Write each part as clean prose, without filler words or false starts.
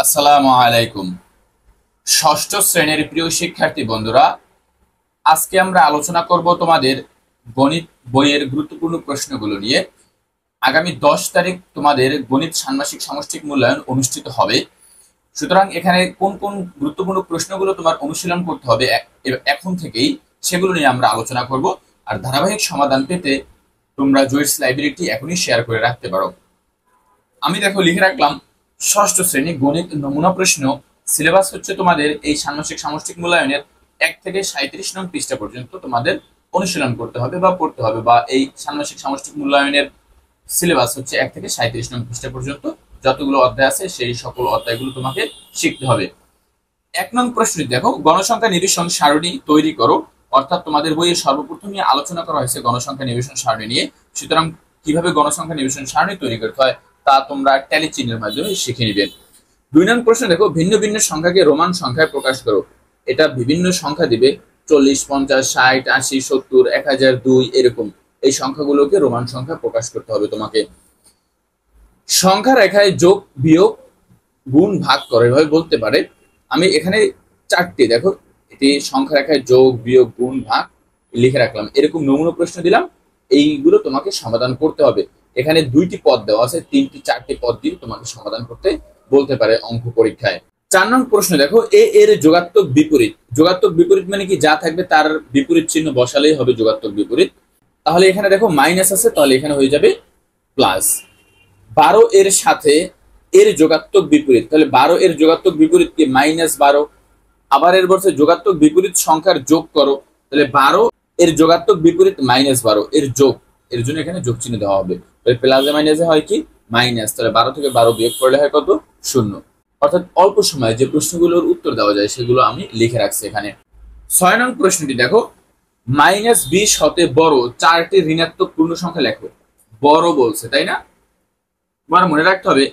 আসসালামু আলাইকুম। ষষ্ঠ শ্রেণীর প্রিয় শিক্ষার্থী বন্ধুরা, আজকে আমরা আলোচনা করব তোমাদের গণিত বইয়ের গুরুত্বপূর্ণ প্রশ্নগুলো নিয়ে। আগামী 10 তারিখ তোমাদের গণিত ষান্মাসিক সামষ্টিক মূল্যায়ন অনুষ্ঠিত হবে। সুতরাং এখানে কোন কোন গুরুত্বপূর্ণ প্রশ্নগুলো তোমার অনুশীলন করতে হবে এখন থেকেই, সেগুলো নিয়ে আমরা আলোচনা করব। আর ধারাবাহিক সমাধান পেতে তোমরা জয়েস লাইব্রেরিটি এখনই শেয়ার করে রাখতে পারো। আমি দেখো লিখে রাখলাম ষষ্ঠ শ্রেণী গণিত নমুনা প্রশ্ন। সিলেবাস হচ্ছে তোমাদের এই ষান্মাসিক সামষ্টিক মূল্যায়নের 1 থেকে 37 নং পৃষ্ঠা পর্যন্ত তোমাদের অনুশীলন করতে হবে বা পড়তে হবে, বা এই ষান্মাসিক সামষ্টিক মূল্যায়নের সিলেবাস হচ্ছে 1 থেকে 37 নং পৃষ্ঠা পর্যন্ত যতগুলো অধ্যায় আছে সেই সকল অধ্যায়গুলো তোমাকে শিখতে হবে। 1 নং প্রশ্নটি দেখো, গণসংখ্যা নিরসন সারণী তৈরি করো। অর্থাৎ তোমাদের বইয়ে সর্বপ্রথমে আলোচনা করা হয়েছে গণসংখ্যা নিরসন সারণী নিয়ে। সুতরাং কিভাবে গণসংখ্যা নিরসন সারণী তৈরি করতে হয় তা তোমরা ট্যালি চিহ্নের মাধ্যমে শিখে নিবে। 2 নং প্রশ্ন দেখো, ভিন্ন ভিন্ন সংখ্যাকে রোমান সংখ্যায় প্রকাশ করো। এটা বিভিন্ন সংখ্যা দিবে, 40, 50, 60, 80, 70, 1002 এরকম। এই সংখ্যাগুলোকে রোমান সংখ্যা প্রকাশ করতে হবে তোমাকে। সংখ্যা রেখায় যোগ বিয়োগ গুণ ভাগ করো, এভাবে বলতে পারে। আমি এখানে 4টি দেখো, এটি সংখ্যা রেখায় যোগ বিয়োগ গুণ ভাগ লিখে রাখলাম। এরকম নমুনা প্রশ্ন দিলাম, এইগুলো তোমাকে সমাধান করতে হবে। এখানে 2টি পদ দেওয়া আছে, 3টি 4টি পদ দিয়ে তোমাকে সমাধান করতে বলতে পারে অঙ্ক পরীক্ষায়। 4 নং প্রশ্ন দেখো, এ এর যোগাত্মক বিপরীত। যোগাত্মক বিপরীত মানে কি, যা থাকবে তার বিপরীত চিহ্ন বসালেই হবে যোগাত্মক বিপরীত। তাহলে এখানে দেখো মাইনাস আছে, তাহলে এখানে হয়ে যাবে প্লাস। 12 এর সাথে এর যোগাত্মক বিপরীত, তাহলে 12 এর যোগাত্মক বিপরীত কি -12। আবার এর বলছে যোগাত্মক বিপরীত সংখ্যার যোগ করো, তাহলে 12 এর যোগাত্মক বিপরীত -12 এর যোগ, এর জন্য এখানে যোগ চিহ্ন দেওয়া হবে। তাহলে প্লাসে মাইনাসে হয় কি মাইনাস, তাহলে 12 থেকে 12 বিয়োগ করলে হয় কত, 0। অর্থাৎ অল্প সময়ে যে প্রশ্নগুলোর উত্তর দেওয়া যায় সেগুলো আমি লিখে রাখছি এখানে। 6 নং প্রশ্নটি দেখো, -20 হতে বড় 4টি ঋণাত্মক পূর্ণ সংখ্যা লেখো। বড় বলছে, তাই না? তোমার মনে রাখতে হবে,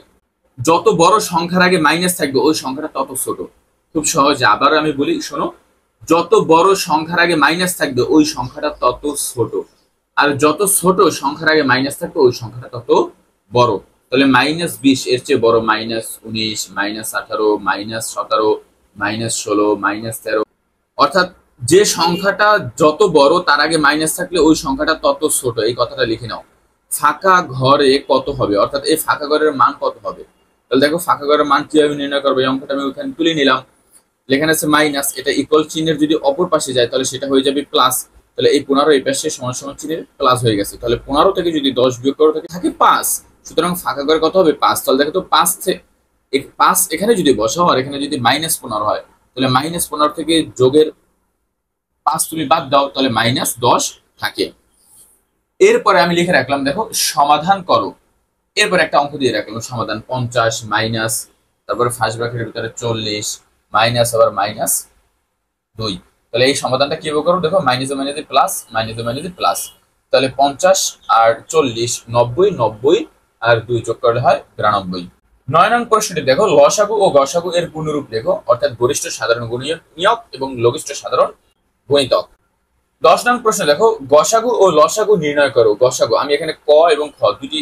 যত বড় সংখ্যার আগে মাইনাস থাকবে ওই সংখ্যাটা তত ছোট। খুব সহজে আবার আমি বলি, শোনো, যত বড় সংখ্যার আগে মাইনাস থাকবে ওই সংখ্যাটা তত ছোট, আর যত ছোট সংখ্যার আগে মাইনাস থাকবে ওই সংখ্যাটা তত বড়। তাহলে -20 এর চেয়ে বড় -19, -18, -17, -16, -13। অর্থাৎ যে সংখ্যাটা যত বড় তার আগে মাইনাস থাকলে ওই সংখ্যাটা তত ছোট, এই কথাটা লিখে নাও। ফাঁকা ঘরে কত হবে, অর্থাৎ এই ফাঁকা ঘরের মান কত হবে। তাহলে দেখো ফাঁকা ঘরের মান কিভাবে নির্ণয় করবে, এই অঙ্কটা আমি ওখানে তুলে নিলাম। লেখানো আছে মাইনাস, এটা ইকুয়াল চিহ্নের যদি অপর পাশে যায় তাহলে সেটা হয়ে যাবে প্লাস। তাহলে এই 15 এই পাশে সমান সমান চিহ্নের প্লাস হয়ে গেছে। তাহলে 15 থেকে যদি 10 বিয়োগ করো থাকে 5। সুতরাং ফাঁকা ঘরে কত হবে 5। তাহলে দেখো তো 5 এখানে যদি বসাও আর এখানে যদি -15 হয়, তাহলে -15 থেকে যোগের 5 তুমি বাদ দাও, তাহলে -10 থাকে। এরপরে আমি লিখে রাখলাম দেখো সমাধান করো। এরপর একটা অঙ্ক দিয়ে রাখলাম সমাধান, 50 মাইনাস, তারপরে ফার্স্ট ব্র্যাকেটের ভিতরে 40 মাইনাস আবার -2। তাহলে এই সমাধানটা কিভাবে করো দেখো, মাইনাসে মাইনাসে প্লাস, মাইনাসে মাইনাসে প্লাস। তাহলে 50 আর 40 90, 90 আর 2 যোগ করলে হয় 92। 9 নং প্রশ্নটি দেখো, লসাগু ও গসাগু এর পূর্ণরূপ দেখো, অর্থাৎ গরিষ্ঠ সাধারণ গুণিতক এবং লঘিষ্ঠ সাধারণ গুণিতক। 10 নং প্রশ্ন দেখো, গসাগু ও লসাগু নির্ণয় করো। গসাগু আমি এখানে ক এবং খ দুটি,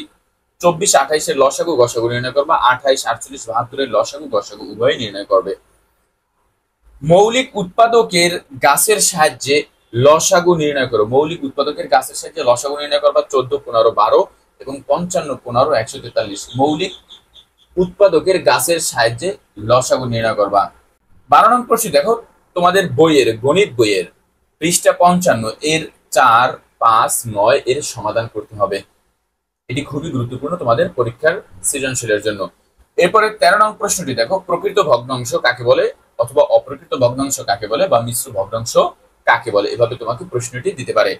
24 28 এর লসাগু গসাগু নির্ণয় করবা, 28 48 72 এর লসাগু গসাগু উভয় নির্ণয় করবে। মৌলিক উৎপাদকের গাছের সাহায্যে লসাগু নির্ণয় করো। মৌলিক উৎপাদকের গাছের সাহায্যে লসাগু নির্ণয় করবা, 14 15 12 এবং 55 15 143। মৌলিক উৎপাদকের গাছের সাহায্যে লসাগু নির্ণয় করবা। 12 নং প্রশ্ন দেখো, তোমাদের বইয়ের গণিত বইয়ের পৃষ্ঠা 55 এর 4 5 9 এর সমাধান করতে হবে। এটি খুবই গুরুত্বপূর্ণ তোমাদের পরীক্ষার সৃজনশীলের জন্য। এরপরে 13 নং প্রশ্নটি দেখো, প্রকৃত ভগ্নাংশ কাকে বলে, অথবা অপ্রকৃত ভগ্নাংশ কাকে বলে, বা মিশ্র ভগ্নাংশ কাকে বলে, এভাবে তোমাকে প্রশ্নটি দিতে পারে।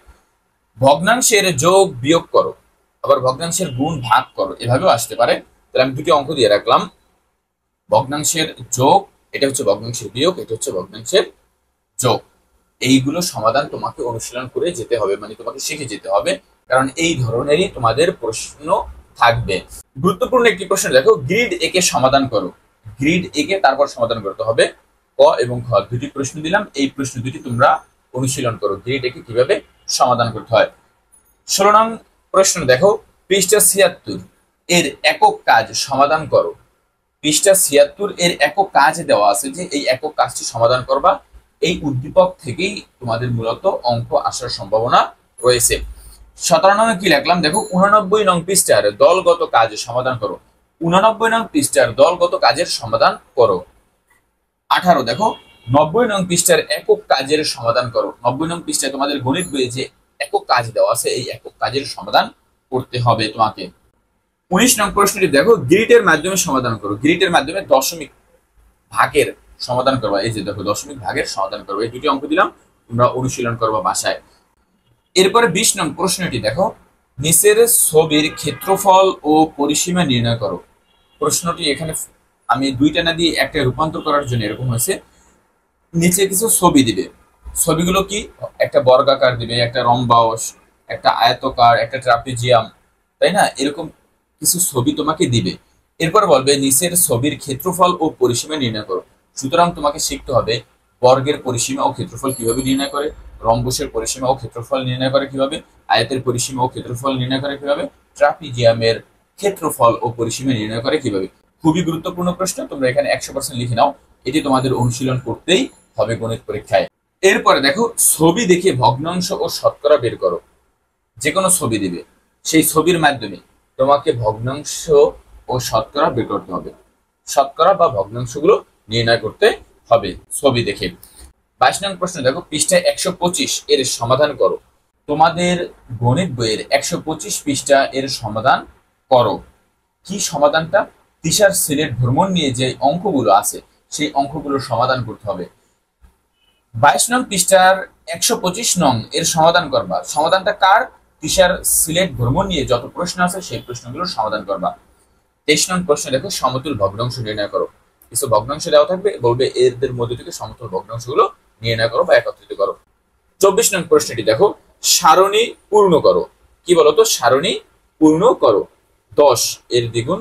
ভগ্নাংশের যোগ বিয়োগ করো, আবার ভগ্নাংশের গুণ ভাগ করো, এভাবেও আসতে পারে। তাহলে আমি দুটি অঙ্ক দিয়ে রাখলাম, ভগ্নাংশের যোগ, এটা হচ্ছে ভগ্নাংশের বিয়োগ, এটা হচ্ছে ভগ্নাংশের যোগ। এইগুলো সমাধান তোমাকে অনুশীলন করে যেতে হবে, মানে তোমাকে শিখে যেতে হবে, কারণ এই ধরনেরই তোমাদের প্রশ্ন থাকবে। গুরুত্বপূর্ণ একটি প্রশ্ন দেখো, গ্রিড একে সমাধান করো। গ্রিড একে তারপর সমাধান করতে হবে। ক এবং খ দুটি প্রশ্ন দিলাম, এই প্রশ্ন দুটি তোমরা অনুশীলন করো, গ্রিড একে কিভাবে সমাধান করতে হয়। 16 নং প্রশ্ন দেখো, পৃষ্ঠা 76 এর একক কাজ সমাধান করো। পৃষ্ঠা 76 এর একক কাজ দেওয়া আছে যে এই একক কাজটি সমাধান করবা। এই উদ্দীপক থেকেই তোমাদের মূলত অঙ্ক আসার সম্ভাবনা রয়েছে। 17 নং কি লিখলাম দেখো, 89 নং পৃষ্ঠার দলগত কাজের সমাধান করো। 89 নং পৃষ্ঠার দলগত কাজের সমাধান করো। 18 দেখো, 90 নং পৃষ্ঠার একক কাজের সমাধান করো। 90 নং পৃষ্ঠায় তোমাদের গণিত বইয়ে যে একক কাজ দেওয়া আছে এই একক কাজের সমাধান করতে হবে তোমাকে। 19 নং প্রশ্নটি দেখো, গ্রিডের মাধ্যমে সমাধান করো। গ্রিডের মাধ্যমে দশমিক ভাগের সমাধান করবা। এই যে দেখো, দশমিক ভাগের সমাধান করবো। এই দুটি অঙ্ক দিলাম, তোমরা অনুশীলন করবা বাসায়। এরপরে 20 নং প্রশ্নটি দেখো, নিচের ছবির ক্ষেত্রফল ও পরিসীমা নির্ণয় করো। প্রশ্নটি এখানে আমি দুইটা না দিয়ে একটা রূপান্তর করার জন্য এরকম হয়েছে। নিচে কিছু ছবি দিবে, ছবিগুলো কি, একটা বর্গাকার দিবে, একটা রম্বাস, একটা আয়তকার, একটা ট্রাপিজিয়াম, তাই না, এরকম কিছু ছবি তোমাকে দিবে। এরপর বলবে নিচের ছবির ক্ষেত্রফল ও পরিসীমা নির্ণয় করো। সুতরাং তোমাকে শিখতে হবে বর্গের পরিসীমা ও ক্ষেত্রফল কিভাবে নির্ণয় করে, রম্বসের পরিসীমা ও ক্ষেত্রফল নির্ণয় করে কিভাবে, আয়তের পরিসীমা ও ক্ষেত্রফল নির্ণয় করে কিভাবে, ট্রাপিজিয়ামের ক্ষেত্রফল ও পরিসীমা নির্ণয় করে কিভাবে। খুবই গুরুত্বপূর্ণ প্রশ্ন, তোমরা এখানে 100% লিখে নাও। এটি তোমাদের অনুশীলন করতেই হবে গণিত পরীক্ষায়। এরপরে দেখো, ছবি দেখে ভগ্নাংশ ও শতকরা বের করো। যে কোনো ছবি দিবে, সেই ছবির মাধ্যমে তোমাকে ভগ্নাংশ ও শতকরা বের করতে হবে। শতকরা বা ভগ্নাংশগুলো নির্ণয় করতে হবে ছবি দেখে। 22 নং প্রশ্ন দেখো, পৃষ্ঠায় 125 এর সমাধান করো। তোমাদের গণিত বইয়ের 125 পৃষ্ঠা এর সমাধান করো। কি সমাধানটা? তিশার সিলেট ভ্রমণ নিয়ে যে অঙ্কগুলো আছে সেই অঙ্কগুলোর সমাধান করতে হবে। 22 নং পৃষ্ঠার 125 নং এর সমাধান করবা। সমাধানটা কার? তিশার সিলেট ভ্রমণ নিয়ে যত প্রশ্ন আছে সেই প্রশ্নগুলোর সমাধান করবা। 23 নং প্রশ্ন দেখো, সমতুল ভগ্নাংশ নির্ণয় করো। কিছু ভগ্নাংশ দেওয়া থাকবে, বলবে এদের মধ্যে থেকে সমতুল ভগ্নাংশগুলো নির্ণয় করো বা একত্রিত করো। 24 নং প্রশ্নটি দেখো, সারণী পূর্ণ করো। কি বলতো? সারণী পূর্ণ করো। 10 এর দ্বিগুণ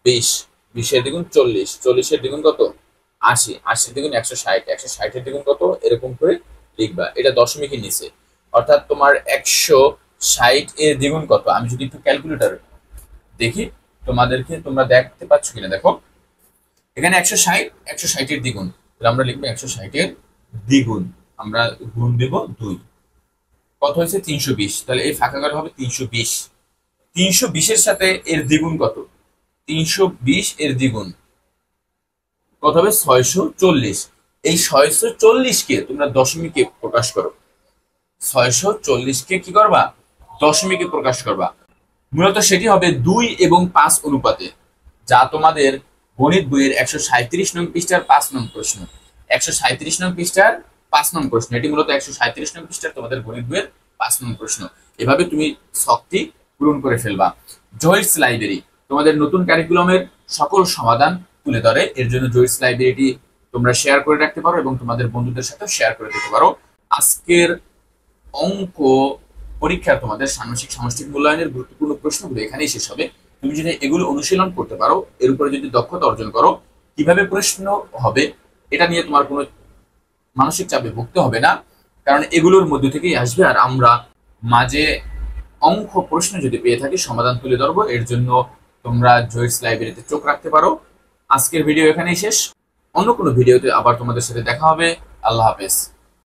20, 20 এর দ্বিগুণ 40, 40 এর দ্বিগুণ কত? 80, 80 এর দ্বিগুণ 160, 160 এর দ্বিগুণ কত? এরকম করে লিখবা। এটা দশমিকের নিচে, অর্থাৎ তোমার 160 এর দ্বিগুণ কত? আমি যদি একটু ক্যালকুলেটর দেখি তোমাদেরকে, তোমরা দেখতে পাচ্ছ কিনা দেখো, এখানে 160 এর দ্বিগুণ, তাহলে আমরা লিখবো 160 এর দ্বিগুণ, আমরা গুণ দেব 2, কত হয়েছে? 320। তাহলে এই ফাঁকা ঘর হবে 320। 320 এর সাথে এর দ্বিগুণ কত? 320 এর দ্বিগুণ কত হবে? 640। এই 640 কে তোমরা দশমিকে প্রকাশ করো। 640 কে কি করবা? দশমিকে প্রকাশ করবা। মূলত সেটি হবে 2 এবং 5 অনুপাতে, যা তোমাদের গণিত বইয়ের 137 নং পৃষ্ঠার 5 নং প্রশ্ন। 137 নং পৃষ্ঠার 5 নং প্রশ্ন, এটি মূলত 137 নং পৃষ্ঠার তোমাদের গণিত বইয়ের 5 নং প্রশ্ন। এভাবে তুমি শখটি পূরণ করে ফেলবা। জয়েস লাইব্রেরি তোমাদের নতুন কারিকুলামের সকল সমাধান তুলে ধরে। এর জন্য জয়েস লাইব্রেরিটি তোমরা শেয়ার করে রাখতে পারো এবং তোমাদের বন্ধুদের সাথে শেয়ার করে দিতে পারো। আজকের অঙ্ক পরীক্ষা তোমাদের ষান্মাসিক সামষ্টিক মূল্যায়নের গুরুত্বপূর্ণ প্রশ্নগুলো এখানেই শেষ হবে। তুমি যদি এগুলো অনুশীলন করতে পারো, এর উপরে যদি দক্ষতা অর্জন করো, কিভাবে প্রশ্ন হবে এটা নিয়ে তোমার কোনো মানসিক চাপে ভুগতে হবে না, কারণ এগুলোর মধ্যে থেকেই আসবে। আর আমরা মাঝে অঙ্ক প্রশ্ন যদি পেয়ে থাকি সমাধান তুলে ধরবো। এর জন্য তোমরা জয়েস লাইব্রেরিতে চোখ রাখতে পারো। আজকের ভিডিও এখানেই শেষ। অন্য কোনো ভিডিওতে আবার তোমাদের সাথে দেখা হবে। আল্লাহ হাফেজ।